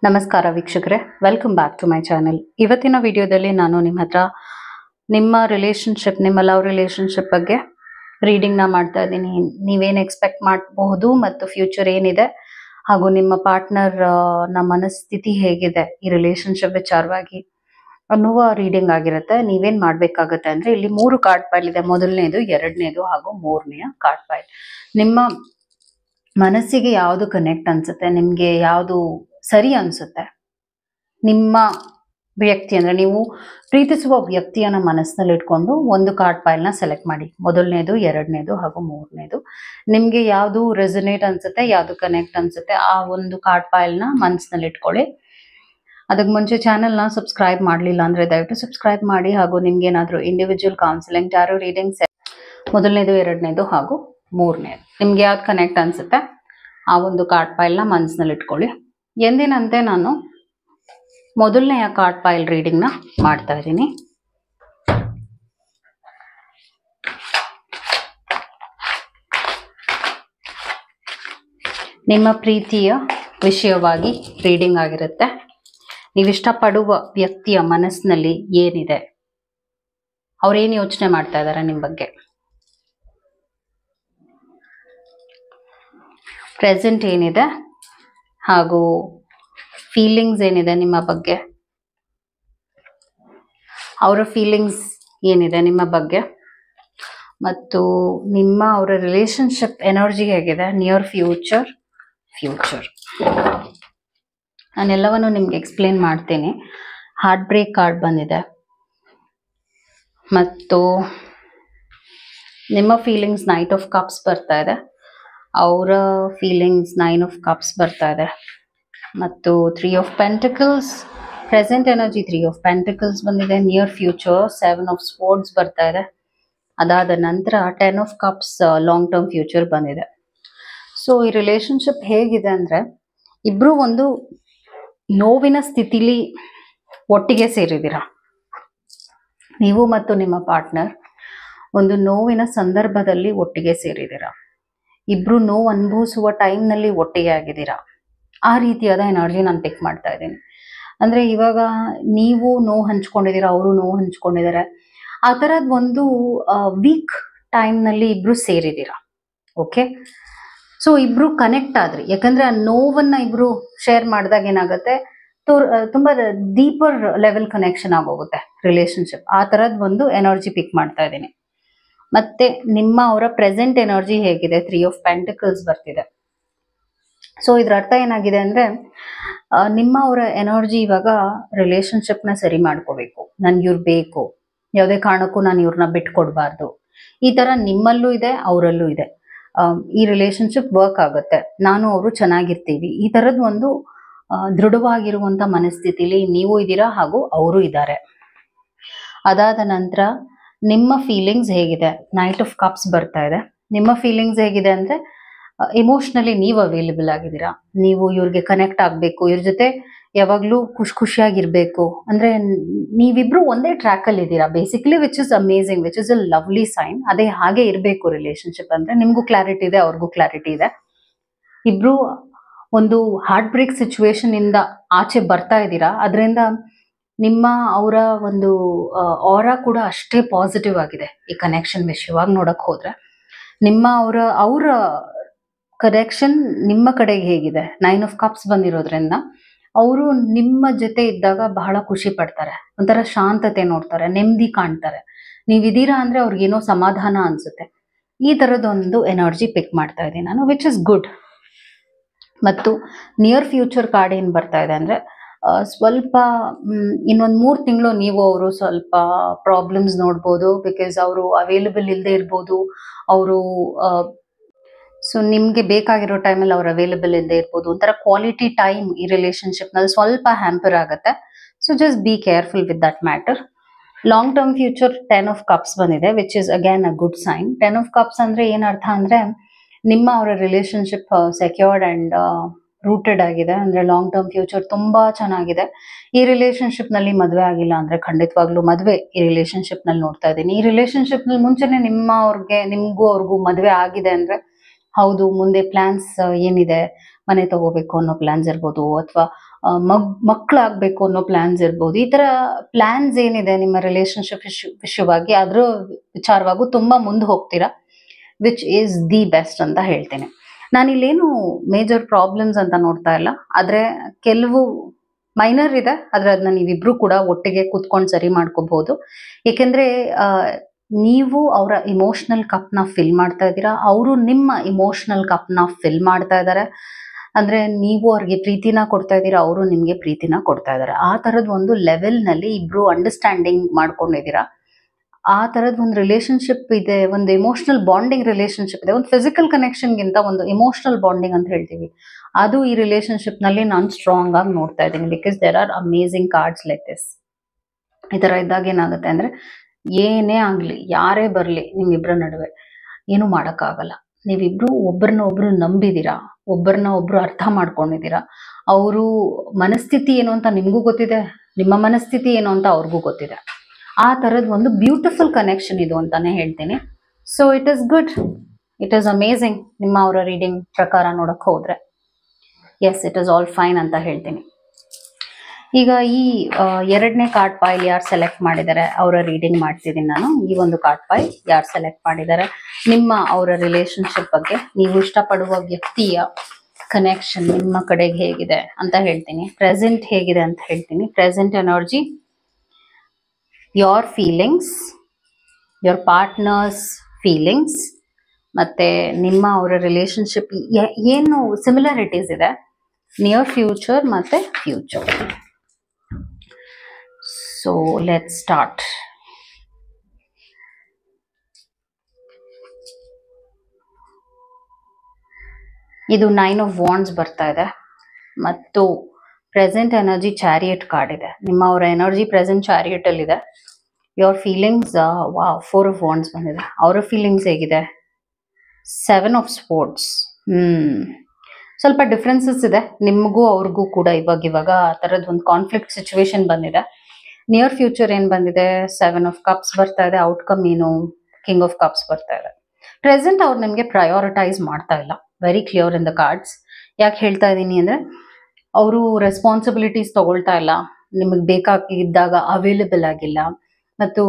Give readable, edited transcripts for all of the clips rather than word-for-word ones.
ನಮಸ್ಕಾರ ವೀಕ್ಷಕರೇ, welcome back to my channel. ಇವತ್ತಿನ ವಿಡಿಯೋದಲ್ಲಿ ನಾನು ನಿಮ್ಮ ಹತ್ರ ನಿಮ್ಮ ರಿಲೇಶನ್ಶಿಪ್, ನಿಮ್ಮ ಲವ್ ರಿಲೇಶನ್ಶಿಪ್ ಬಗ್ಗೆ ರೀಡಿಂಗ್ನ ಮಾಡ್ತಾ ಇದ್ದೀನಿ. ನೀವೇನು ಎಕ್ಸ್ಪೆಕ್ಟ್ ಮಾಡಬಹುದು ಮತ್ತು ಫ್ಯೂಚರ್ ಏನಿದೆ ಹಾಗೂ ನಿಮ್ಮ ಪಾರ್ಟ್ನರ್ ನ ಮನಸ್ಥಿತಿ ಹೇಗಿದೆ ಈ ರಿಲೇಶನ್ಶಿಪ್ ವಿಚಾರವಾಗಿ ಅನ್ನುವ ರೀಡಿಂಗ್ ಆಗಿರುತ್ತೆ. ನೀವೇನ್ ಮಾಡ್ಬೇಕಾಗತ್ತೆ ಅಂದ್ರೆ, ಇಲ್ಲಿ 3 ಕಾರ್ಡ್ ಪೈಲ್ ಇದೆ. ಮೊದಲನೇದು, ಎರಡನೇದು ಹಾಗೂ 3ನೇ ಕಾರ್ಡ್ ಪೈಲ್. ನಿಮ್ಮ ಮನಸ್ಸಿಗೆ ಯಾವುದು ಕನೆಕ್ಟ್ ಅನ್ಸುತ್ತೆ, ನಿಮ್ಗೆ ಯಾವುದು ಸರಿ ಅನ್ಸುತ್ತೆ, ನಿಮ್ಮ ವ್ಯಕ್ತಿ ಅಂದ್ರೆ ನೀವು ಪ್ರೀತಿಸುವ ವ್ಯಕ್ತಿಯನ್ನ ಮನಸ್ಸಿನಲ್ಲಿ ಇಟ್ಕೊಂಡು ಒಂದು ಕಾರ್ಡ್ ಪೈಲ್ ನ ಸೆಲೆಕ್ಟ್ ಮಾಡಿ. ಮೊದಲನೇದು, ಎರಡನೇದು ಹಾಗೂ 3ನೇದು. ನಿಮ್ಗೆ ಯಾವುದು ರೆಸನೇಟ್ ಅನ್ಸುತ್ತೆ, ಯಾವುದು ಕನೆಕ್ಟ್ ಅನ್ಸುತ್ತೆ, ಆ ಒಂದು ಕಾರ್ಡ್ ಪೈಲ್ ನ ಮನಸ್ಸಿನಲ್ಲಿ ಇಟ್ಕೊಳ್ಳಿ. ಅದಕ್ಕೆ ಮುಂಚೆ ಚಾನೆಲ್ ನ ಸಬ್ಸ್ಕ್ರೈಬ್ ಮಾಡಲಿಲ್ಲ ಅಂದ್ರೆ ದಯವಿಟ್ಟು ಸಬ್ಸ್ಕ್ರೈಬ್ ಮಾಡಿ. ಹಾಗೂ ನಿಮ್ಗೆ ಏನಾದ್ರು ಇಂಡಿವಿಜುವಲ್ ಕೌನ್ಸಿಲಿಂಗ್, ಟ್ಯಾರೋ ರೀಡಿಂಗ್ಸ್, ಮೊದಲನೇದು, ಎರಡನೇದು ಹಾಗೂ 3ನೇದು, ನಿಮ್ಗೆ ಯಾವ್ದು ಕನೆಕ್ಟ್ ಅನ್ಸುತ್ತೆ ಆ ಒಂದು ಕಾರ್ಡ್ ಪೈಲ್ ನ ಮನಸ್ಸಿನಲ್ಲಿ ಇಟ್ಕೊಳ್ಳಿ. ಎಂದಿನಂತೆ ನಾನು ಮೊದಲನೆಯ ಕಾರ್ಡ್ ಪೈಲ್ ರೀಡಿಂಗ್ ನ ಮಾಡ್ತಾ ಇದ್ದೀನಿ. ನಿಮ್ಮ ಪ್ರೀತಿಯ ವಿಷಯವಾಗಿ ರೀಡಿಂಗ್ ಆಗಿರುತ್ತೆ. ನೀವು ಇಷ್ಟಪಡುವ ವ್ಯಕ್ತಿಯ ಮನಸ್ಸಿನಲ್ಲಿ ಏನಿದೆ, ಅವ್ರೇನು ಯೋಚನೆ ಮಾಡ್ತಾ ಇದ್ದಾರೆ ನಿಮ್ಮ ಬಗ್ಗೆ, ಪ್ರೆಸೆಂಟ್ ಏನಿದೆ ಹಾಗೂ ಫೀಲಿಂಗ್ಸ್ ಏನಿದೆ ನಿಮ್ಮ ಬಗ್ಗೆ, ಅವರ ಫೀಲಿಂಗ್ಸ್ ಏನಿದೆ ನಿಮ್ಮ ಬಗ್ಗೆ, ಮತ್ತು ನಿಮ್ಮ ಅವರ ರಿಲೇಶನ್ಶಿಪ್ ಎನರ್ಜಿ ಹೇಗಿದೆ, ನಿಯರ್ ಫ್ಯೂಚರ್. ನಾನೆಲ್ಲವನ್ನು ನಿಮ್ಗೆ ಎಕ್ಸ್ಪ್ಲೇನ್ ಮಾಡ್ತೀನಿ. ಹಾರ್ಟ್ ಬ್ರೇಕ್ ಕಾರ್ಡ್ ಬಂದಿದೆ ಮತ್ತು ನಿಮ್ಮ ಫೀಲಿಂಗ್ಸ್ ನೈಟ್ ಆಫ್ ಕಪ್ಸ್ ಬರ್ತಾ ಇದೆ, ಅವರ ಫೀಲಿಂಗ್ಸ್ 9 ಆಫ್ ಕಪ್ಸ್ ಬರ್ತಾ ಇದೆ, ಮತ್ತು 3 of pentacles present energy, 3 of pentacles ಬಂದಿದೆ, ನಿಯರ್ ಫ್ಯೂಚರ್ 7 ಆಫ್ ಸ್ವೋರ್ಡ್ಸ್ ಬರ್ತಾ ಇದೆ. ಅದಾದ ನಂತರ 10 of cups long term future ಬಂದಿದೆ. ಸೊ ಈ ರಿಲೇಶನ್ಶಿಪ್ ಹೇಗಿದೆ ಅಂದ್ರೆ, ಇಬ್ರು ಒಂದು ನೋವಿನ ಸ್ಥಿತಿಲಿ ಒಟ್ಟಿಗೆ ಸೇರಿದ್ದೀರಾ. ನೀವು ಮತ್ತು ನಿಮ್ಮ ಪಾರ್ಟ್ನರ್ ಒಂದು ನೋವಿನ ಸಂದರ್ಭದಲ್ಲಿ ಒಟ್ಟಿಗೆ ಸೇರಿದ್ದೀರಾ. ಇಬ್ರು ನೋವು ಅನುಭವಿಸುವ ಟೈಮ್ನಲ್ಲಿ ಒಟ್ಟಿಗೆ ಆಗಿದ್ದೀರಾ. ಆ ರೀತಿಯಾದ ಎನರ್ಜಿ ನಾನು ಪಿಕ್ ಮಾಡ್ತಾ ಇದ್ದೀನಿ. ಅಂದ್ರೆ ಇವಾಗ ನೀವು ನೋವು ಹಂಚ್ಕೊಂಡಿದ್ದೀರಾ, ಅವರು ನೋವು ಹಂಚ್ಕೊಂಡಿದ್ದಾರೆ. ಆ ತರದ್ ಒಂದು ವೀಕ್ ಟೈಮ್ನಲ್ಲಿ ಇಬ್ರು ಸೇರಿದ್ದೀರಾ. ಓಕೆ, ಸೊ ಇಬ್ರು ಕನೆಕ್ಟ್ ಆದ್ರಿ. ಯಾಕಂದ್ರೆ ಆ ನೋವನ್ನ ಇಬ್ರು ಶೇರ್ ಮಾಡಿದಾಗ ಏನಾಗುತ್ತೆ, ತುಂಬಾ ಡೀಪರ್ ಲೆವೆಲ್ ಕನೆಕ್ಷನ್ ಆಗೋಗುತ್ತೆ ರಿಲೇಶನ್ಶಿಪ್. ಆ ತರದ್ ಒಂದು ಎನರ್ಜಿ ಪಿಕ್ ಮಾಡ್ತಾ ಇದ್ದೀನಿ. ಮತ್ತೆ ನಿಮ್ಮ ಅವರ ಪ್ರೆಸೆಂಟ್ ಎನರ್ಜಿ ಹೇಗಿದೆ, 3 ಆಫ್ ಪೆಂಟಿಕಲ್ಸ್ ಬರ್ತಿದೆ. ಸೊ ಇದ್ರ ಅರ್ಥ ಏನಾಗಿದೆ ಅಂದ್ರೆ, ನಿಮ್ಮ ಅವರ ಎನರ್ಜಿ ಇವಾಗ ರಿಲೇಶನ್ಶಿಪ್ ನ ಸರಿ ಮಾಡ್ಕೋಬೇಕು, ನನ್ಗೆ ಇವ್ರು ಬೇಕು, ಯಾವುದೇ ಕಾರಣಕ್ಕೂ ನಾನು ಇವ್ರನ್ನ ಬಿಟ್ಕೊಡ್ಬಾರ್ದು, ಈ ತರ ನಿಮ್ಮಲ್ಲೂ ಇದೆ, ಅವರಲ್ಲೂ ಇದೆ. ಈ ರಿಲೇಶನ್ಶಿಪ್ ವರ್ಕ್ ಆಗುತ್ತೆ, ನಾನು ಅವರು ಚೆನ್ನಾಗಿರ್ತೀವಿ, ಈ ತರದ್ ಒಂದು ದೃಢವಾಗಿರುವಂತ ಮನಸ್ಥಿತಿಲಿ ನೀವು ಇದ್ದೀರಾ ಹಾಗೂ ಅವರು ಇದ್ದಾರೆ. ಅದಾದ ನಂತರ ನಿಮ್ಮ ಫೀಲಿಂಗ್ಸ್ ಹೇಗಿದೆ, ನೈಟ್ ಆಫ್ ಕಪ್ಸ್ ಬರ್ತಾ ಇದೆ. ನಿಮ್ಮ ಫೀಲಿಂಗ್ಸ್ ಹೇಗಿದೆ ಅಂದ್ರೆ, ಇಮೋಷನಲಿ ನೀವು ಅವೈಲೇಬಲ್ ಆಗಿದ್ದೀರಾ. ನೀವು ಇವ್ರಿಗೆ ಕನೆಕ್ಟ್ ಆಗ್ಬೇಕು, ಇವ್ರ ಜೊತೆ ಯಾವಾಗ್ಲೂ ಖುಷಿಯಾಗಿರ್ಬೇಕು. ಅಂದ್ರೆ ನೀವಿಬ್ರು ಒಂದೇ ಟ್ರ್ಯಾಕ್ ಅಲ್ಲಿ ಇದ್ದೀರಾ basically, which is amazing, which is a lovely sign. ಅದೇ ಹಾಗೆ ಇರಬೇಕು ರಿಲೇಶನ್ಶಿಪ್ ಅಂದ್ರೆ. ನಿಮ್ಗೂ ಕ್ಲಾರಿಟಿ ಇದೆ, ಅವ್ರಿಗೂ ಕ್ಲಾರಿಟಿ ಇದೆ. ಇಬ್ರು ಒಂದು ಹಾರ್ಟ್ ಬ್ರೇಕ್ ಸಿಚುವೇಶನ್ ಇಂದ ಆಚೆ ಬರ್ತಾ ಇದ್ದೀರಾ. ಅದರಿಂದ ನಿಮ್ಮ ಅವರ ಒಂದು ಆರಾ ಕೂಡ ಅಷ್ಟೇ ಪಾಸಿಟಿವ್ ಆಗಿದೆ ಈ ಕನೆಕ್ಷನ್ ವಿಷಯವಾಗಿ ನೋಡಕ್ ಹೋದ್ರೆ. ನಿಮ್ಮ ಅವರ ಕನೆಕ್ಷನ್ ನಿಮ್ಮ ಕಡೆಗೆ ಹೇಗಿದೆ, 9 ಆಫ್ ಕಪ್ಸ್ ಬಂದಿರೋದ್ರಿಂದ ಅವರು ನಿಮ್ಮ ಜೊತೆ ಇದ್ದಾಗ ಬಹಳ ಖುಷಿ ಪಡ್ತಾರೆ, ಒಂಥರ ಶಾಂತತೆ ನೋಡ್ತಾರೆ, ನೆಮ್ಮದಿ ಕಾಣ್ತಾರೆ. ನೀವಿದ್ದೀರಾ ಅಂದ್ರೆ ಅವ್ರಿಗೇನೋ ಸಮಾಧಾನ ಅನ್ಸುತ್ತೆ. ಈ ತರದೊಂದು ಎನರ್ಜಿ ಪಿಕ್ ಮಾಡ್ತಾ ಇದ್ದೀನಿ ನಾನು, ವಿಚ್ ಇಸ್ ಗುಡ್. ಮತ್ತು ನಿಯರ್ ಫ್ಯೂಚರ್ ಕಾರ್ಡ್ ಏನ್ ಬರ್ತಾ ಇದೆ ಅಂದ್ರೆ, ಸ್ವಲ್ಪ ಇನ್ನೊಂದು 3 ತಿಂಗಳು ನೀವು ಅವರು ಸ್ವಲ್ಪ ಪ್ರಾಬ್ಲಮ್ಸ್ ನೋಡ್ಬೋದು. ಬಿಕಾಸ್ ಅವರು ಅವೈಲೇಬಲ್ ಇಲ್ಲದೆ ಇರ್ಬೋದು. ಅವರು ಸೊ ನಿಮ್ಗೆ ಬೇಕಾಗಿರೋ ಟೈಮಲ್ಲಿ ಅವ್ರು ಅವೈಲೇಬಲ್ ಇಲ್ಲದೆ ಇರ್ಬೋದು. ಒಂಥರ ಕ್ವಾಲಿಟಿ ಟೈಮ್ ಈ ರಿಲೇಶನ್ಶಿಪ್ ನಲ್ಲಿ ಸ್ವಲ್ಪ ಹ್ಯಾಂಪರ್ ಆಗುತ್ತೆ. So just be careful with that matter. Long term future 10 of cups ಬಂದಿದೆ, which is again a good sign. 10 of cups ಅಂದ್ರೆ ಏನ್ ಅರ್ಥ ಅಂದ್ರೆ, ನಿಮ್ಮ ಅವರ ರಿಲೇಶನ್ಶಿಪ್ ಸೆಕ್ಯೂರ್ಡ್ ಅಂಡ್ ರೂಟೆಡ್ ಆಗಿದೆ. ಅಂದ್ರೆ ಲಾಂಗ್ ಟರ್ಮ್ ಫ್ಯೂಚರ್ ತುಂಬಾ ಚೆನ್ನಾಗಿದೆ. ಈ ರಿಲೇಶನ್ಶಿಪ್ ನಲ್ಲಿ ಮದುವೆ ಆಗಿಲ್ಲ ಅಂದ್ರೆ ಖಂಡಿತವಾಗ್ಲೂ ಮದುವೆ ಈ ರಿಲೇಶನ್ಶಿಪ್ ನಲ್ಲಿ ನೋಡ್ತಾ ಇದ್ದೀನಿ. ಈ ರಿಲೇಶನ್ಶಿಪ್ ನಲ್ಲಿ ಮುಂಚೆನೆ ನಿಮ್ಗೂ ಅವ್ರಿಗೂ ಮದುವೆ ಆಗಿದೆ ಅಂದ್ರೆ ಹೌದು, ಮುಂದೆ ಪ್ಲಾನ್ಸ್ ಏನಿದೆ, ಮನೆ ತಗೋಬೇಕು ಅನ್ನೋ ಪ್ಲಾನ್ಸ್ ಇರ್ಬೋದು, ಅಥವಾ ಮಕ್ಕಳಾಗಬೇಕು ಅನ್ನೋ ಪ್ಲಾನ್ಸ್ ಇರ್ಬೋದು. ಈ ತರ ಪ್ಲಾನ್ಸ್ ಏನಿದೆ ನಿಮ್ಮ ರಿಲೇಶನ್ಶಿಪ್ ವಿಷಯವಾಗಿ ಅದ್ರ ವಿಚಾರವಾಗೂ ತುಂಬಾ ಮುಂದೆ ಹೋಗ್ತೀರಾ, ವಿಚ್ ಈಸ್ ದಿ ಬೆಸ್ಟ್ ಅಂತ ಹೇಳ್ತೇನೆ. ನಾನಿಲ್ಲೇನು ಮೇಜರ್ ಪ್ರಾಬ್ಲಮ್ಸ್ ಅಂತ ನೋಡ್ತಾ ಇಲ್ಲ, ಆದ್ರೆ ಕೆಲವು ಮೈನರ್ ಇದೆ, ಆದ್ರೆ ಅದನ್ನ ನೀವಿಬ್ರು ಕೂಡ ಒಟ್ಟಿಗೆ ಕೂತ್ಕೊಂಡು ಸರಿ ಮಾಡ್ಕೋಬಹುದು. ಏಕೆಂದ್ರೆ ನೀವು ಅವರ ಇಮೋಷನಲ್ ಕಪ್ನ ಫಿಲ್ ಮಾಡ್ತಾ ಇದ್ದೀರಾ, ಅವರು ನಿಮ್ಮ ಇಮೋಷನಲ್ ಕಪ್ನ ಫಿಲ್ ಮಾಡ್ತಾ ಇದ್ದಾರೆ. ಅಂದ್ರೆ ನೀವು ಅವ್ರಿಗೆ ಪ್ರೀತಿನ ಕೊಡ್ತಾ ಇದ್ದೀರಾ, ಅವರು ನಿಮ್ಗೆ ಪ್ರೀತಿನ ಕೊಡ್ತಾ ಇದ್ದಾರೆ. ಆ ತರದ್ ಒಂದು ಲೆವೆಲ್ ನಲ್ಲಿ ಇಬ್ರು ಅಂಡರ್ಸ್ಟ್ಯಾಂಡಿಂಗ್ ಮಾಡ್ಕೊಂಡಿದ್ದೀರಾ. ಆ ತರದ್ ಒಂದು ರಿಲೇಶನ್ಶಿಪ್ ಇದೆ, ಒಂದು ಇಮೋಷನಲ್ ಬಾಂಡಿಂಗ್ ರಿಲೇಶನ್ಶಿಪ್ ಇದೆ. ಒಂದು ಫಿಸಿಕಲ್ ಕನೆಕ್ಷನ್ಗಿಂತ ಒಂದು ಇಮೋಷನಲ್ ಬಾಂಡಿಂಗ್ ಅಂತ ಹೇಳ್ತೀವಿ, ಅದು ಈ ರಿಲೇಶನ್ಶಿಪ್ ನಲ್ಲಿ ನಾನು ಸ್ಟ್ರಾಂಗ್ ಆಗಿ ನೋಡ್ತಾ ಇದ್ದೀನಿ. Because there are amazing cards like this. ಈ ತರ ಇದ್ದಾಗ ಏನಾಗುತ್ತೆ ಅಂದ್ರೆ, ಏನೇ ಆಗ್ಲಿ, ಯಾರೇ ಬರ್ಲಿ, ನಿಮ್ಮಿಬ್ಬರ ನಡುವೆ ಏನು ಮಾಡಕ್ಕಾಗಲ್ಲ. ನೀವಿಬ್ರು ಒಬ್ಬರನ್ನ ಒಬ್ರು ನಂಬಿದೀರಾ, ಒಬ್ಬರನ್ನ ಒಬ್ರು ಅರ್ಥ ಮಾಡ್ಕೊಂಡಿದ್ದೀರಾ. ಅವರು ಮನಸ್ಥಿತಿ ಏನು ಅಂತ ನಿಮ್ಗೂ ಗೊತ್ತಿದೆ, ನಿಮ್ಮ ಮನಸ್ಥಿತಿ ಏನು ಅಂತ ಅವ್ರಿಗೂ ಗೊತ್ತಿದೆ. ಆ ತರದ್ ಒಂದು ಬ್ಯೂಟಿಫುಲ್ ಕನೆಕ್ಷನ್ ಇದು ಅಂತಾನೆ ಹೇಳ್ತೀನಿ. So it is good, it is amazing. ನಿಮ್ಮ ಅವರ ರೀಡಿಂಗ್ ಪ್ರಕಾರ ನೋಡಕ್ ಹೋದ್ರೆ yes, it is all fine ಅಂತ ಹೇಳ್ತೀನಿ. ಈಗ ಈ ಎರಡನೇ ಕಾರ್ಡ್ ಪಾಯ್ ಯಾರು ಸೆಲೆಕ್ಟ್ ಮಾಡಿದ್ದಾರೆ ಅವರ ರೀಡಿಂಗ್ ಮಾಡ್ತಿದ್ದೀನಿ ನಾನು. ಈ ಒಂದು ಕಾರ್ಡ್ ಪಾಯ್ ಯಾರು ಸೆಲೆಕ್ಟ್ ಮಾಡಿದ್ದಾರೆ, ನಿಮ್ಮ ಅವರ ರಿಲೇಶನ್ಶಿಪ್ ಬಗ್ಗೆ, ನೀವು ಇಷ್ಟಪಡುವ ವ್ಯಕ್ತಿಯ ಕನೆಕ್ಷನ್ ನಿಮ್ಮ ಕಡೆಗೆ ಹೇಗಿದೆ ಅಂತ ಹೇಳ್ತೀನಿ. ಪ್ರೆಸೆಂಟ್ ಹೇಗಿದೆ ಅಂತ ಹೇಳ್ತೀನಿ. Present energy, your feelings, your partners feelings, ಮತ್ತೆ ನಿಮ್ಮ ಅವರ ರಿಲೇಶನ್ಶಿಪ್ ಏನು ಸಿಮಿಲಾರಿಟೀಸ್ ಇದೆ, ನಿಯರ್ ಫ್ಯೂಚರ್ ಮತ್ತೆ ಫ್ಯೂಚರ್. So let's start. ಇದು 9 ಆಫ್ ವಾಂಡ್ಸ್ ಬರ್ತಾ ಇದೆ, ಮತ್ತು ಪ್ರೆಸೆಂಟ್ ಎನರ್ಜಿ ಚಾರಿಯಟ್ ಕಾರ್ಡ್ ಇದೆ. ನಿಮ್ಮ ಅವರ ಎನರ್ಜಿ ಪ್ರೆಸೆಂಟ್ ಚಾರಿಯಟ್ ಅಲ್ಲಿ ಇದೆ. ಯೋರ್ ಫೀಲಿಂಗ್ಸ್, 4 ಆಫ್ ವಾಂಡ್ಸ್ ಬಂದಿದೆ. ಅವರ ಫೀಲಿಂಗ್ಸ್ ಹೇಗಿದೆ, 7 ಆಫ್ ಸ್ಪೋರ್ಟ್ಸ್. ಸ್ವಲ್ಪ ಡಿಫ್ರೆನ್ಸಸ್ ಇದೆ ನಿಮಗೂ ಅವ್ರಿಗೂ ಕೂಡ. ಇವಾಗ ಆ ತರದ್ ಒಂದು ಕಾನ್ಫ್ಲಿಕ್ಟ್ ಸಿಚುವೇಶನ್ ಬಂದಿದೆ. ನಿಯರ್ ಫ್ಯೂಚರ್ ಏನ್ ಬಂದಿದೆ, 7 ಆಫ್ ಕಪ್ಸ್ ಬರ್ತಾ ಇದೆ. ಔಟ್ಕಮ್ ಏನು, ಕಿಂಗ್ ಆಫ್ ಕಪ್ಸ್ ಬರ್ತಾ ಇದೆ. ಪ್ರೆಸೆಂಟ್ ಅವ್ರು ನಿಮ್ಗೆ ಪ್ರಯಾರಿಟೈಸ್ ಮಾಡ್ತಾ ಇಲ್ಲ, very clear in the cards. ಯಾಕೆ ಹೇಳ್ತಾ ಇದ್ದೀನಿ ಅಂದ್ರೆ, ಅವರು ರೆಸ್ಪಾನ್ಸಿಬಿಲಿಟೀಸ್ ತಗೊಳ್ತಾ ಇಲ್ಲ, ನಿಮಗೆ ಬೇಕಾಗಿದ್ದಾಗ ಅವೈಲೇಬಲ್ ಆಗಿಲ್ಲ, ಮತ್ತು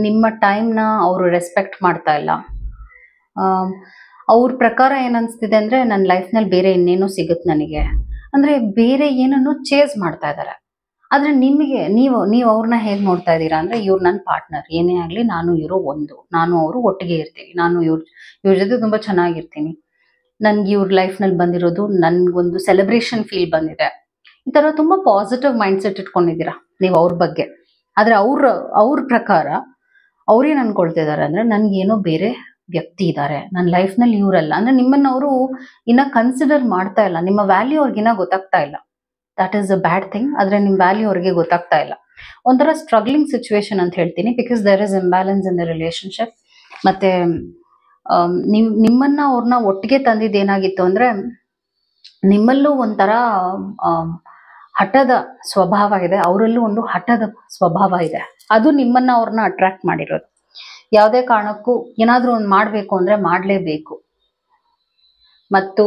ನಿಮ್ಮ ಟೈಮ್ನ ಅವರು ರೆಸ್ಪೆಕ್ಟ್ ಮಾಡ್ತಾ ಇಲ್ಲ. ಅವ್ರ ಪ್ರಕಾರ ಏನನ್ಸ್ತಿದೆ ಅಂದ್ರೆ, ನನ್ನ ಲೈಫ್ನಲ್ಲಿ ಬೇರೆ ಇನ್ನೇನೋ ಸಿಗುತ್ತೆ ನನಗೆ ಅಂದ್ರೆ, ಬೇರೆ ಏನನ್ನು ಚೇಸ್ ಮಾಡ್ತಾ ಇದ್ದಾರೆ. ಆದ್ರೆ ನಿಮಗೆ ನೀವು ಅವ್ರನ್ನ ಹೇಗೆ ನೋಡ್ತಾ ಇದ್ದೀರಾ ಅಂದ್ರೆ, ಇವ್ರು ನನ್ನ ಪಾರ್ಟ್ನರ್, ಏನೇ ಆಗ್ಲಿ ನಾನು ಇರೋ ಒಂದು, ನಾನು ಅವರು ಒಟ್ಟಿಗೆ ಇರ್ತೀವಿ, ನಾನು ಇವ್ರ ಜೊತೆ ತುಂಬಾ ಚೆನ್ನಾಗಿರ್ತೀನಿ, ನನ್ಗೆ ಇವ್ರ ಲೈಫ್ನಲ್ಲಿ ಬಂದಿರೋದು ನನ್ಗೊಂದು ಸೆಲೆಬ್ರೇಷನ್ ಫೀಲ್ ಬಂದಿದೆ. ಈ ತರ ತುಂಬಾ ಪಾಸಿಟಿವ್ ಮೈಂಡ್ ಸೆಟ್ ಇಟ್ಕೊಂಡಿದ್ದೀರಾ ನೀವು ಅವ್ರ ಬಗ್ಗೆ. ಆದ್ರೆ ಅವ್ರ ಪ್ರಕಾರ ಅವ್ರೇನ್ ಅನ್ಕೊಳ್ತಿದ್ದಾರೆ ಅಂದ್ರೆ, ನನ್ಗೇನೋ ಬೇರೆ ವ್ಯಕ್ತಿ ಇದ್ದಾರೆ ನನ್ನ ಲೈಫ್ನಲ್ಲಿ, ಇವರಲ್ಲ ಅಂದ್ರೆ ನಿಮ್ಮನ್ನ ಅವರು ಇನ್ನ ಕನ್ಸಿಡರ್ ಮಾಡ್ತಾ ಇಲ್ಲ, ನಿಮ್ಮ ವ್ಯಾಲ್ಯೂ ಅವ್ರಿಗಿನ್ನ ಗೊತ್ತಾಗ್ತಾ ಇಲ್ಲ. That is a bad thing. ಆದ್ರೆ ನಿಮ್ ವ್ಯಾಲ್ಯೂ ಅವ್ರಿಗೆ ಗೊತ್ತಾಗ್ತಾ ಇಲ್ಲ. ಒಂಥರ ಸ್ಟ್ರಗ್ಲಿಂಗ್ ಸಿಚುವೇಶನ್ ಅಂತ ಹೇಳ್ತೀನಿ, because there is imbalance in the relationship. ಮತ್ತೆ ನಿಮ್ಮನ್ನ ಅವ್ರನ್ನ ಒಟ್ಟಿಗೆ ತಂದಿದ್ದು ಏನಾಗಿತ್ತು ಅಂದ್ರೆ, ನಿಮ್ಮಲ್ಲೂ ಒಂಥರ ಹಠದ ಸ್ವಭಾವ ಇದೆ, ಅವರಲ್ಲೂ ಒಂದು ಹಠದ ಸ್ವಭಾವ ಇದೆ. ಅದು ನಿಮ್ಮನ್ನ ಅವ್ರನ್ನ ಅಟ್ರಾಕ್ಟ್ ಮಾಡಿರೋದು. ಯಾವುದೇ ಕಾರಣಕ್ಕೂ ಏನಾದ್ರೂ ಒಂದು ಮಾಡ್ಬೇಕು ಅಂದ್ರೆ ಮಾಡ್ಲೇಬೇಕು. ಮತ್ತು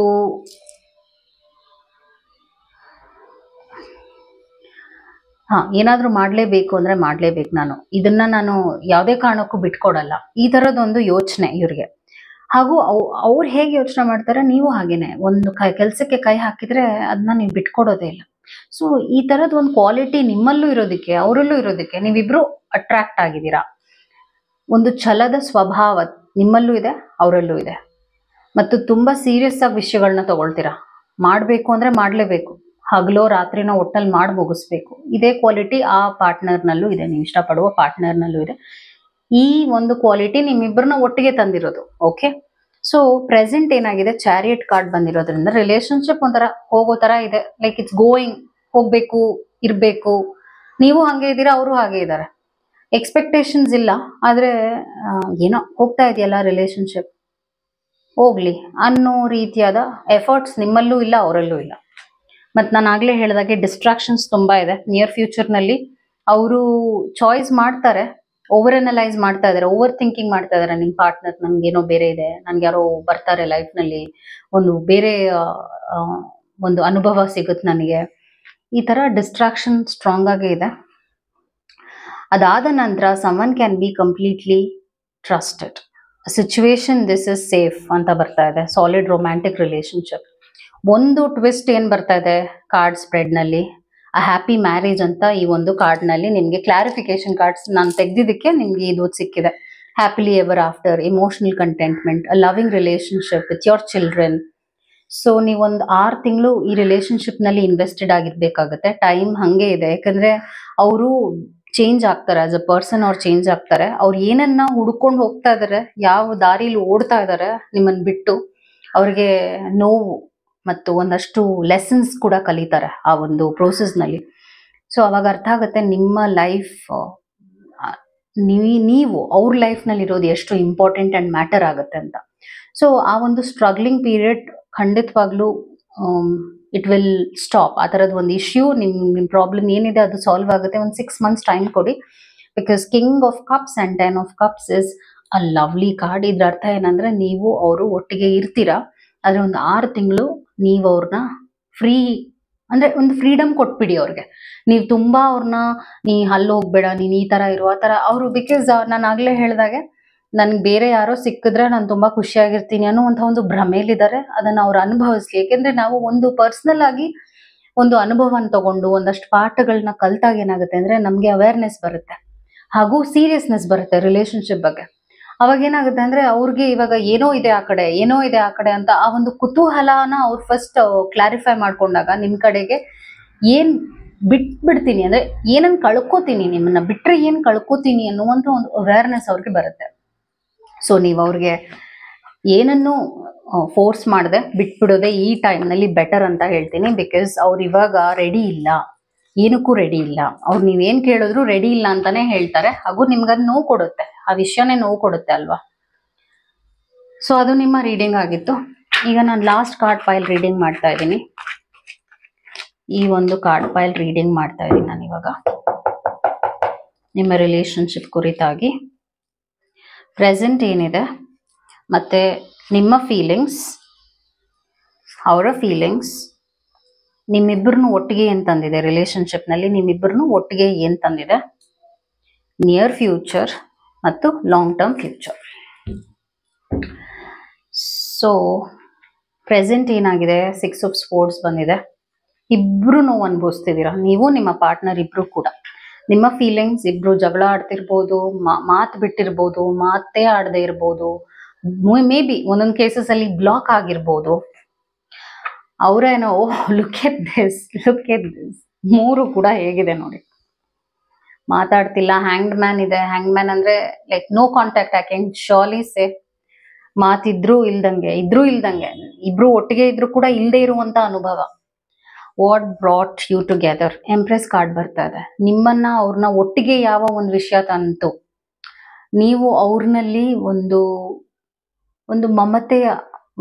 ಏನಾದ್ರೂ ಮಾಡ್ಲೇಬೇಕು ಅಂದ್ರೆ ಮಾಡ್ಲೇಬೇಕು, ನಾನು ಯಾವುದೇ ಕಾರಣಕ್ಕೂ ಬಿಟ್ಕೊಡಲ್ಲ, ಈ ತರದೊಂದು ಯೋಚನೆ ಇವ್ರಿಗೆ. ಹಾಗೂ ಅವ್ರು ಹೇಗೆ ಯೋಚನೆ ಮಾಡ್ತಾರೆ, ನೀವು ಹಾಗೇನೆ. ಒಂದು ಕೆಲ್ಸಕ್ಕೆ ಕೈ ಹಾಕಿದ್ರೆ ಅದನ್ನ ನೀವು ಬಿಟ್ಕೊಡೋದೇ ಇಲ್ಲ. ಸೊ ಈ ತರದ್ ಒಂದು ಕ್ವಾಲಿಟಿ ನಿಮ್ಮಲ್ಲೂ ಇರೋದಕ್ಕೆ ಅವರಲ್ಲೂ ಇರೋದಕ್ಕೆ ನೀವಿಬ್ರು ಅಟ್ರಾಕ್ಟ್ ಆಗಿದ್ದೀರಾ. ಒಂದು ಛಲದ ಸ್ವಭಾವ ನಿಮ್ಮಲ್ಲೂ ಇದೆ, ಅವರಲ್ಲೂ ಇದೆ. ಮತ್ತು ತುಂಬಾ ಸೀರಿಯಸ್ ಆಗಿ ವಿಷಯಗಳನ್ನ ತಗೊಳ್ತೀರಾ. ಮಾಡ್ಬೇಕು ಅಂದ್ರೆ ಮಾಡ್ಲೇಬೇಕು, ಹಗಲೋ ರಾತ್ರಿನೋ ಒಟ್ಟಲ್ಲಿ ಮಾಡಿ ಮುಗಿಸ್ಬೇಕು. ಇದೇ ಕ್ವಾಲಿಟಿ ಆ ಪಾರ್ಟ್ನರ್ನಲ್ಲೂ ಇದೆ, ನೀವು ಇಷ್ಟಪಡುವ ಪಾರ್ಟ್ನರ್ನಲ್ಲೂ ಇದೆ. ಈ ಒಂದು ಕ್ವಾಲಿಟಿ ನಿಮ್ಮಿಬ್ಬರನ್ನ ಒಟ್ಟಿಗೆ ತಂದಿರೋದು. ಓಕೆ, ಸೊ ಪ್ರೆಸೆಂಟ್ ಏನಾಗಿದೆ, ಚಾರಿಯಟ್ ಕಾರ್ಡ್ ಬಂದಿರೋದ್ರಿಂದ ರಿಲೇಶನ್ಶಿಪ್ ಒಂಥರ ಹೋಗೋ ತರ ಇದೆ. ಲೈಕ್ ಇಟ್ಸ್ ಗೋಯಿಂಗ್, ಹೋಗ್ಬೇಕು, ಇರ್ಬೇಕು. ನೀವು ಹಾಗೆ ಇದ್ದೀರಾ, ಅವರು ಹಾಗೆ ಇದ್ದಾರೆ. ಎಕ್ಸ್ಪೆಕ್ಟೇಷನ್ಸ್ ಇಲ್ಲ, ಆದ್ರೆ ಏನೋ ಹೋಗ್ತಾ ಇದೆಯಲ್ಲ ರಿಲೇಶನ್ಶಿಪ್, ಹೋಗ್ಲಿ ಅನ್ನೋ ರೀತಿಯಾದ ಎಫರ್ಟ್ಸ್ ನಿಮ್ಮಲ್ಲೂ ಇಲ್ಲ, ಅವರಲ್ಲೂ ಇಲ್ಲ. ಮತ್ತು ನಾನು ಆಗ್ಲೇ ಹೇಳಿದಾಗೆ ಡಿಸ್ಟ್ರಾಕ್ಷನ್ಸ್ ತುಂಬಾ ಇದೆ. ನಿಯರ್ ಫ್ಯೂಚರ್ನಲ್ಲಿ ಅವರು ಚಾಯ್ಸ್ ಮಾಡ್ತಾರೆ, ಓವರ್ ಅನಲೈಸ್ ಮಾಡ್ತಾ ಇದಾರೆ, ಓವರ್ ಥಿಂಕಿಂಗ್ ಮಾಡ್ತಾ ಇದಾರೆ. ನಿಮ್ಮ ಪಾರ್ಟ್ನರ್ ನನ್ಗೇನೋ ಬೇರೆ ಇದೆ, ನನ್ಗೆ ಯಾರೋ ಬರ್ತಾರೆ ಲೈಫ್ನಲ್ಲಿ, ಒಂದು ಬೇರೆ ಒಂದು ಅನುಭವ ಸಿಗುತ್ತೆ ನನಗೆ. ಈ ತರ ಡಿಸ್ಟ್ರಾಕ್ಷನ್ ಸ್ಟ್ರಾಂಗ್ ಆಗೇ ಇದೆ. ಅದಾದ ನಂತರ someone can be completely trusted situation, this is safe ಅಂತ ಬರ್ತಾ ಇದೆ. Solid romantic relationship. ಒಂದು ಟ್ವಿಸ್ಟ್ ಏನ್ ಬರ್ತಾ ಇದೆ ಕಾರ್ಡ್ ಸ್ಪ್ರೆಡ್ ನಲ್ಲಿ, ಅ ಹ್ಯಾಪಿ ಮ್ಯಾರೇಜ್ ಅಂತ ಈ ಒಂದು ಕಾರ್ಡ್ ನಲ್ಲಿ ನಿಮ್ಗೆ ಕ್ಲಾರಿಫಿಕೇಶನ್ ಕಾರ್ಡ್ಸ್ ನಾನು ತೆಗ್ದಿದ್ದಕ್ಕೆ ನಿಮ್ಗೆ ಇದು ಸಿಕ್ಕಿದೆ. Happily ever after, emotional contentment, a loving relationship with your children. So ನೀವೊಂದು 6 ತಿಂಗಳು ಈ ರಿಲೇಶನ್ಶಿಪ್ ನಲ್ಲಿ ಇನ್ವೆಸ್ಟೆಡ್ ಆಗಿರ್ಬೇಕಾಗತ್ತೆ. ಟೈಮ್ ಹಂಗೆ ಇದೆ, ಯಾಕಂದ್ರೆ ಅವರು ಚೇಂಜ್ ಆಗ್ತಾರೆ, ಆಸ್ ಅ ಪರ್ಸನ್ ಅವ್ರು ಚೇಂಜ್ ಆಗ್ತಾರೆ. ಅವ್ರು ಏನನ್ನ ಹುಡ್ಕೊಂಡು ಹೋಗ್ತಾ ಇದಾರೆ, ಯಾವ ದಾರಿಲಿ ಓಡ್ತಾ ಇದಾರೆ ನಿಮ್ಮನ್ನ ಬಿಟ್ಟು, ಅವ್ರಿಗೆ ನೋವು ಮತ್ತು ಒಂದಷ್ಟು ಲೆಸನ್ಸ್ ಕೂಡ ಕಲಿತಾರೆ ಆ ಒಂದು ಪ್ರೋಸೆಸ್ ನಲ್ಲಿ. ಸೊ ಅವಾಗ ಅರ್ಥ ಆಗುತ್ತೆ ನಿಮ್ಮ ಲೈಫ್, ನೀವು ಅವ್ರ ಲೈಫ್ ನಲ್ಲಿ ಇರೋದು ಎಷ್ಟು ಇಂಪಾರ್ಟೆಂಟ್ ಅಂಡ್ ಮ್ಯಾಟರ್ ಆಗುತ್ತೆ ಅಂತ. ಸೊ ಆ ಒಂದು ಸ್ಟ್ರಗ್ಲಿಂಗ್ ಪೀರಿಯಡ್ ಖಂಡಿತವಾಗ್ಲೂ ಇಟ್ ವಿಲ್ ಸ್ಟಾಪ್. ಆ ಥರದ್ದು ಒಂದು ಇಶ್ಯೂ, ನಿಮ್ಮ ಪ್ರಾಬ್ಲಮ್ ಏನಿದೆ ಅದು ಸಾಲ್ವ್ ಆಗುತ್ತೆ. ಒಂದು 6 months ಟೈಮ್ ಕೊಡಿ. Because king of cups and 10 of cups is a lovely card. ಇದ್ರ ಅರ್ಥ ಏನಂದ್ರೆ ನೀವು ಅವರು ಒಟ್ಟಿಗೆ ಇರ್ತೀರಾ, ಆದ್ರೆ ಒಂದು 6 ತಿಂಗಳು ನೀವು ಅವ್ರನ್ನ ಫ್ರೀ, ಅಂದ್ರೆ ಒಂದು ಫ್ರೀಡಮ್ ಕೊಟ್ಬಿಡಿ ಅವ್ರಿಗೆ. ನೀವು ತುಂಬಾ ಅವ್ರನ್ನ ನೀ ಅಲ್ಲಿ ಹೋಗ್ಬೇಡ, ನೀನ್ ಈ ತರ ಇರೋ ಆ ತರ ಅವರು, ಬಿಕಾಸ್ ನಾನು ಆಗ್ಲೇ ಹೇಳ್ದಾಗೆ ನನ್ಗೆ ಬೇರೆ ಯಾರೋ ಸಿಕ್ಕಿದ್ರೆ ನಾನು ತುಂಬಾ ಖುಷಿಯಾಗಿರ್ತೀನಿ ಅನ್ನೋ ಒಂದು ಭ್ರಮೇಲಿದ್ದಾರೆ. ಅದನ್ನ ಅವ್ರು ಅನುಭವಿಸ್ಲಿ. ಯಾಕೆಂದ್ರೆ ನಾವು ಒಂದು ಪರ್ಸನಲ್ ಆಗಿ ಒಂದು ಅನುಭವನ ತಗೊಂಡು ಒಂದಷ್ಟು ಪಾಠಗಳನ್ನ ಕಲ್ತಾಗ ಏನಾಗುತ್ತೆ ಅಂದ್ರೆ ನಮ್ಗೆ ಅವೇರ್ನೆಸ್ ಬರುತ್ತೆ, ಹಾಗೂ ಸೀರಿಯಸ್ನೆಸ್ ಬರುತ್ತೆ ರಿಲೇಶನ್ಶಿಪ್ ಬಗ್ಗೆ. ಅವಾಗ ಏನಾಗುತ್ತೆ ಅಂದ್ರೆ ಅವ್ರಿಗೆ ಇವಾಗ ಏನೋ ಇದೆ ಆ ಕಡೆ, ಏನೋ ಇದೆ ಆ ಕಡೆ ಅಂತ ಆ ಒಂದು ಕುತೂಹಲನ ಅವ್ರು ಫಸ್ಟ್ ಕ್ಲಾರಿಫೈ ಮಾಡ್ಕೊಂಡಾಗ ನಿಮ್ ಕಡೆಗೆ ಏನ್ ಬಿಟ್ಬಿಡ್ತೀನಿ ಅಂದ್ರೆ ಏನನ್ನ ಕಳ್ಕೊತೀನಿ, ನಿಮ್ಮನ್ನ ಬಿಟ್ರೆ ಏನ್ ಕಳ್ಕೊತೀನಿ ಅನ್ನುವಂತ ಒಂದು ಅವೇರ್ನೆಸ್ ಅವ್ರಿಗೆ ಬರುತ್ತೆ. ಸೊ ನೀವು ಅವ್ರಿಗೆ ಏನನ್ನು ಫೋರ್ಸ್ ಮಾಡದೆ ಬಿಟ್ಬಿಡೋದೆ ಈ ಟೈಮ್ನಲ್ಲಿ ಬೆಟರ್ ಅಂತ ಹೇಳ್ತೀನಿ. ಬಿಕಾಸ್ ಅವ್ರು ಇವಾಗ ರೆಡಿ ಇಲ್ಲ, ಏನಕ್ಕೂ ರೆಡಿ ಇಲ್ಲ. ಅವ್ರು ನೀವೇನ್ ಕೇಳಿದ್ರು ರೆಡಿ ಇಲ್ಲ ಅಂತಾನೆ ಹೇಳ್ತಾರೆ, ಹಾಗೂ ನಿಮ್ಗದ್ ನೋವು ಕೊಡುತ್ತೆ, ಆ ವಿಷಯನೇ ನೋವು ಕೊಡುತ್ತೆ ಅಲ್ವಾ. ಸೊ ಅದು ನಿಮ್ಮ ರೀಡಿಂಗ್ ಆಗಿತ್ತು. ಈಗ ನಾನು ಲಾಸ್ಟ್ ಕಾರ್ಡ್ ಫೈಲ್ ರೀಡಿಂಗ್ ಮಾಡ್ತಾ ಇದ್ದೀನಿ. ಈ ಒಂದು ಕಾರ್ಡ್ ಫೈಲ್ ರೀಡಿಂಗ್ ಮಾಡ್ತಾ ಇದ್ದೀನಿ ನಾನು ಇವಾಗ ನಿಮ್ಮ ರಿಲೇಶನ್ಶಿಪ್ ಕುರಿತಾಗಿ. ಪ್ರೆಸೆಂಟ್ ಏನಿದೆ ಮತ್ತೆ ನಿಮ್ಮ ಫೀಲಿಂಗ್ಸ್, ಅವರ ಫೀಲಿಂಗ್ಸ್, ನಿಮ್ಮಿಬ್ಬರನ್ನು ಒಟ್ಟಿಗೆ ಏನ್ ತಂದಿದೆ ರಿಲೇಶನ್ಶಿಪ್ ನಲ್ಲಿ, ನಿಮ್ಮಿಬ್ಬರನ್ನು ಒಟ್ಟಿಗೆ ಏನ್ ತಂದಿದೆ, ನಿಯರ್ ಫ್ಯೂಚರ್ ಮತ್ತು long term future. So present ಏನಾಗಿದೆ, 6 of Swords ಬಂದಿದೆ. ಇಬ್ರು ನೋವು ಅನುಭವಿಸ್ತಿದ್ದೀರಾ, ನೀವು ನಿಮ್ಮ ಪಾರ್ಟ್ನರ್ ಇಬ್ರು ಕೂಡ. ನಿಮ್ಮ ಫೀಲಿಂಗ್ಸ್, ಇಬ್ರು ಜಗಳ ಆಡ್ತಿರ್ಬೋದು, ಮಾತು ಬಿಟ್ಟಿರ್ಬೋದು, ಮಾತೇ ಆಡದೆ ಇರ್ಬೋದು, ಮೇ ಬಿ ಒಂದೊಂದು ಕೇಸಸ್ ಅಲ್ಲಿ ಬ್ಲಾಕ್ ಆಗಿರ್ಬೋದು. ಅವರೇನೋ look at this, look at this, 3 ಕೂಡ ಹೇಗಿದೆ ನೋಡಿ, ಮಾತಾಡ್ತಿಲ್ಲ. ಹ್ಯಾಂಗ್ಡ್ ಮ್ಯಾನ್ ಇದೆ. ಹ್ಯಾಂಗ್ ಮ್ಯಾನ್ ಅಂದ್ರೆ like no contact. I can surely say ಮಾತಿದ್ರು ಇಲ್ದಂಗೆ, ಇದ್ರು ಇಲ್ದಂಗೆ, ಇಬ್ರು ಒಟ್ಟಿಗೆ ಇದ್ರು ಕೂಡ ಇಲ್ಲದೆ ಇರುವಂತ ಅನುಭವ. What brought you together, empress card ಬರ್ತಾ ಇದೆ. ನಿಮ್ಮನ್ನ ಅವ್ರನ್ನ ಒಟ್ಟಿಗೆ ಯಾವ ಒಂದು ವಿಷಯ ತಂತು, ನೀವು ಅವ್ರನಲ್ಲಿ ಒಂದು ಮಮತೆಯ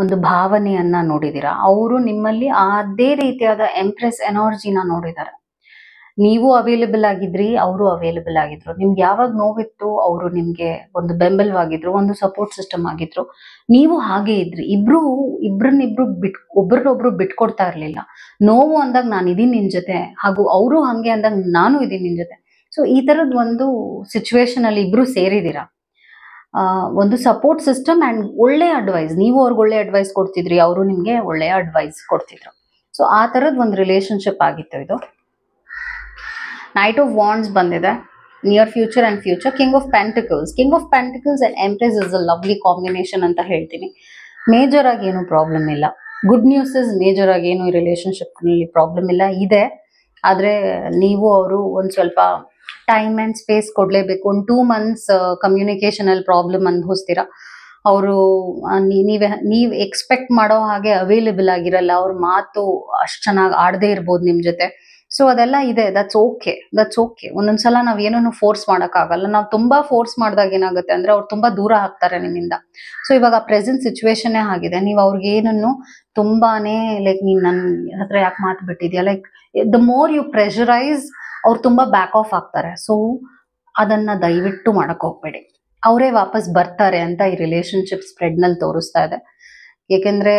ಒಂದು ಭಾವನೆಯನ್ನ ನೋಡಿದೀರಾ, ಅವರು ನಿಮ್ಮಲ್ಲಿ ಅದೇ ರೀತಿಯಾದ ಎಂಪ್ರೆಸ್ ಎನರ್ಜಿನ ನೋಡಿದ್ದಾರೆ. ನೀವು ಅವೈಲೇಬಲ್ ಆಗಿದ್ರಿ, ಅವರು ಅವೈಲೇಬಲ್ ಆಗಿದ್ರು. ನಿಮ್ಗೆ ಯಾವಾಗ ನೋವಿತ್ತು ಅವರು ನಿಮ್ಗೆ ಒಂದು ಬೆಂಬಲವಾಗಿದ್ರು, ಒಂದು ಸಪೋರ್ಟ್ ಸಿಸ್ಟಮ್ ಆಗಿದ್ರು. ನೀವು ಹಾಗೆ ಇದ್ರಿ. ಇಬ್ರನ್ನಿಬ್ರು ಒಬ್ರನ್ನೊಬ್ರು ಬಿಟ್ಕೊಡ್ತಾ ಇರ್ಲಿಲ್ಲ. ನೋವು ಅಂದಾಗ ನಾನು ಇದೀನಿ ನಿನ್ ಜೊತೆ, ಹಾಗೂ ಅವರು ಹಂಗೆ ಅಂದಾಗ ನಾನು ಇದೀನಿ ನಿನ್ ಜೊತೆ. ಸೊ ಈ ತರದ್ ಒಂದು ಸಿಚುವೇಶನ್ ಅಲ್ಲಿ ಇಬ್ರು ಸೇರಿದೀರಾ. ಒಂದು ಸಪೋರ್ಟ್ ಸಿಸ್ಟಮ್ ಅಂಡ್ ಒಳ್ಳೆ ಅಡ್ವೈಸ್, ನೀವು ಅವ್ರಿಗೆ ಒಳ್ಳೆ ಅಡ್ವೈಸ್ ಕೊಡ್ತಿದ್ರಿ, ಅವರು ನಿಮ್ಗೆ ಒಳ್ಳೆ ಅಡ್ವೈಸ್ ಕೊಡ್ತಿದ್ರು. ಸೊ ಆ ತರದ್ ಒಂದು ರಿಲೇಶನ್ಶಿಪ್ ಆಗಿತ್ತು ಇದು. ನೈಟ್ ಆಫ್ ವಾಂಡ್ಸ್ ಬಂದಿದೆ. Near future and future. King of pentacles. King of pentacles and empress is a lovely combination ಅಂತ ಹೇಳ್ತೀನಿ. ಮೇಜರ್ ಆಗಿ ಏನು ಪ್ರಾಬ್ಲಮ್ ಇಲ್ಲ. ಗುಡ್ ನ್ಯೂಸ್ ಇಸ್ ಮೇಜರ್ ಆಗಿ ಏನು ಈ ರಿಲೇಶನ್ಶಿಪ್ ನಲ್ಲಿ ಪ್ರಾಬ್ಲಮ್ ಇಲ್ಲ, ಇದೆ. ಆದ್ರೆ ನೀವು ಅವರು ಒಂದ್ ಸ್ವಲ್ಪ ಟೈಮ್ ಅಂಡ್ ಸ್ಪೇಸ್ ಕೊಡ್ಲೇಬೇಕು. ಒಂದು 2 months ಕಮ್ಯುನಿಕೇಶನ್ ಅಲ್ಲಿ ಪ್ರಾಬ್ಲಮ್ ಅನುಭವಿಸ್ತೀರಾ. ಅವರು ನೀವ್ ಎಕ್ಸ್ಪೆಕ್ಟ್ ಮಾಡೋ ಹಾಗೆ ಅವೈಲೇಬಲ್ ಆಗಿರಲ್ಲ. ಅವ್ರ ಮಾತು ಅಷ್ಟ್ ಚೆನ್ನಾಗಿ ಆಡದೇ ಇರ್ಬೋದು ನಿಮ್ ಜೊತೆ. ಸೊ ಅದೆಲ್ಲ ಇದೆ. That's okay. ಒಂದೊಂದ್ಸಲ ನಾವ್ ಏನನ್ನು ಫೋರ್ಸ್ ಮಾಡಕ್ ಆಗಲ್ಲ. ನಾವು ತುಂಬಾ ಫೋರ್ಸ್ ಮಾಡಿದಾಗ ಏನಾಗುತ್ತೆ ಅಂದ್ರೆ ಅವ್ರು ತುಂಬಾ ದೂರ ಆಗ್ತಾರೆ ನಿಮ್ಮಿಂದ. ಸೊ ಇವಾಗ ಪ್ರೆಸೆಂಟ್ ಸಿಚುವೇಶನ್ ಆಗಿದೆ. ನೀವು ಅವ್ರಿಗೆ ಏನನ್ನು ತುಂಬಾನೇ ಲೈಕ್ ನೀನ್ ನನ್ ಹತ್ರ ಯಾಕೆ ಮಾತು ಬಿಟ್ಟಿದ್ಯಾ, like the more you pressurise, ಅವ್ರು ತುಂಬಾ ಬ್ಯಾಕ್ ಆಫ್ ಆಗ್ತಾರೆ. ಸೊ ಅದನ್ನ ದಯವಿಟ್ಟು ಮಾಡಕ್ ಹೋಗ್ಬೇಡಿ. ಅವರೇ ವಾಪಸ್ ಬರ್ತಾರೆ ಅಂತ ಈ ರಿಲೇಶನ್ಶಿಪ್ ಸ್ಪ್ರೆಡ್ ನಲ್ಲಿ ತೋರಿಸ್ತಾ ಇದೆ. ಏಕೆಂದ್ರೆ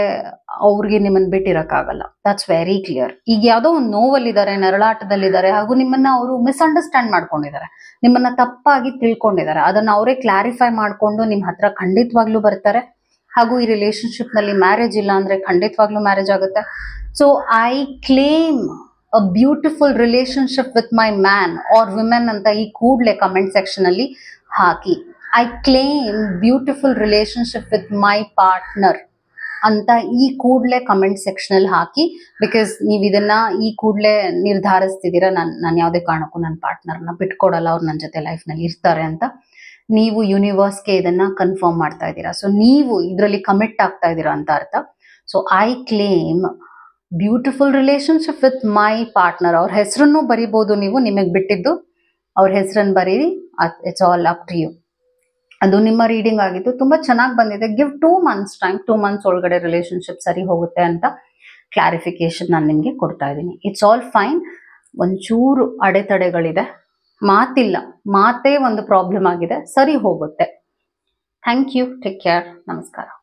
ಅವ್ರಿಗೆ ನಿಮ್ಮನ್ನ ಬಿಟ್ಟಿರಕ್ಕಾಗಲ್ಲ. That's very clear. ಈಗ ಯಾವ್ದೋ ಒಂದು ನೋವಲ್ಲಿದ್ದಾರೆ, ನರಳಾಟದಲ್ಲಿದ್ದಾರೆ, ಹಾಗೂ ನಿಮ್ಮನ್ನ ಅವರು ಮಿಸ್ಅಂಡರ್ಸ್ಟ್ಯಾಂಡ್ ಮಾಡ್ಕೊಂಡಿದ್ದಾರೆ, ನಿಮ್ಮನ್ನ ತಪ್ಪಾಗಿ ತಿಳ್ಕೊಂಡಿದ್ದಾರೆ. ಅದನ್ನ ಅವರೇ ಕ್ಲಾರಿಫೈ ಮಾಡ್ಕೊಂಡು ನಿಮ್ ಹತ್ರ ಖಂಡಿತವಾಗ್ಲೂ ಬರ್ತಾರೆ. ಹಾಗೂ ಈ ರಿಲೇಶನ್ಶಿಪ್ ನಲ್ಲಿ ಮ್ಯಾರೇಜ್ ಇಲ್ಲ ಅಂದ್ರೆ ಖಂಡಿತವಾಗ್ಲೂ ಮ್ಯಾರೇಜ್ ಆಗುತ್ತೆ. So I claim a beautiful relationship with my man or women ಅಂತ ಈ ಕೂಡ್ಲೆ ಕಮೆಂಟ್ ಸೆಕ್ಷನ್ ಅಲ್ಲಿ ಹಾಕಿ. I claim beautiful relationship with my partner ಅಂತ ಈ ಕೂಡ್ಲೆ ಕಮೆಂಟ್ ಸೆಕ್ಷನ್ ಅಲ್ಲಿ ಹಾಕಿ. ಬಿಕಾಸ್ ನೀವು ಇದನ್ನ ಈ ಕೂಡ್ಲೆ ನಿರ್ಧಾರಿಸ್ತಿದ್ದೀರಾ, ನಾನು ಯಾವುದೇ ಕಾರಣಕ್ಕೂ ನನ್ನ ಪಾರ್ಟ್ನರ್ನ ಬಿಟ್ಕೊಡಲ್ಲ, ಅವ್ರು ನನ್ನ ಜೊತೆ ಲೈಫ್ ನಲ್ಲಿ ಇರ್ತಾರೆ ಅಂತ ನೀವು ಯೂನಿವರ್ಸ್ಗೆ ಇದನ್ನ ಕನ್ಫರ್ಮ್ ಮಾಡ್ತಾ ಇದ್ದೀರಾ. ಸೊ ನೀವು ಇದರಲ್ಲಿ ಕಮಿಟ್ ಆಗ್ತಾ ಇದ್ದೀರಾ ಅಂತ ಅರ್ಥ. So I claim beautiful relationship with my partner. ಅವ್ರ ಹೆಸರನ್ನು ಬರಿಬಹುದು ನೀವು, ನಿಮಗೆ ಬಿಟ್ಟಿದ್ದು ಅವ್ರ ಹೆಸರನ್ನು ಬರೀರಿ. It's all up to you. ಅದು ನಿಮ್ಮ ರೀಡಿಂಗ್ ಆಗಿತ್ತು, ತುಂಬಾ ಚೆನ್ನಾಗಿ ಬಂದಿದೆ. Give 2 months time. 2 months ಒಳಗಡೆ ರಿಲೇಶನ್ಶಿಪ್ ಸರಿ ಹೋಗುತ್ತೆ ಅಂತ ಕ್ಲಾರಿಫಿಕೇಶನ್ ನಾನು ನಿಮಗೆ ಕೊಡ್ತಾ ಇದ್ದೀನಿ. It's all fine. ಒಂಚೂರು ಅಡೆತಡೆಗಳಿದೆ, ಮಾತಿಲ್ಲ, ಮಾತೇ ಒಂದು ಪ್ರಾಬ್ಲಮ್ ಆಗಿದೆ, ಸರಿ ಹೋಗುತ್ತೆ. Thank you. Take care. ನಮಸ್ಕಾರ.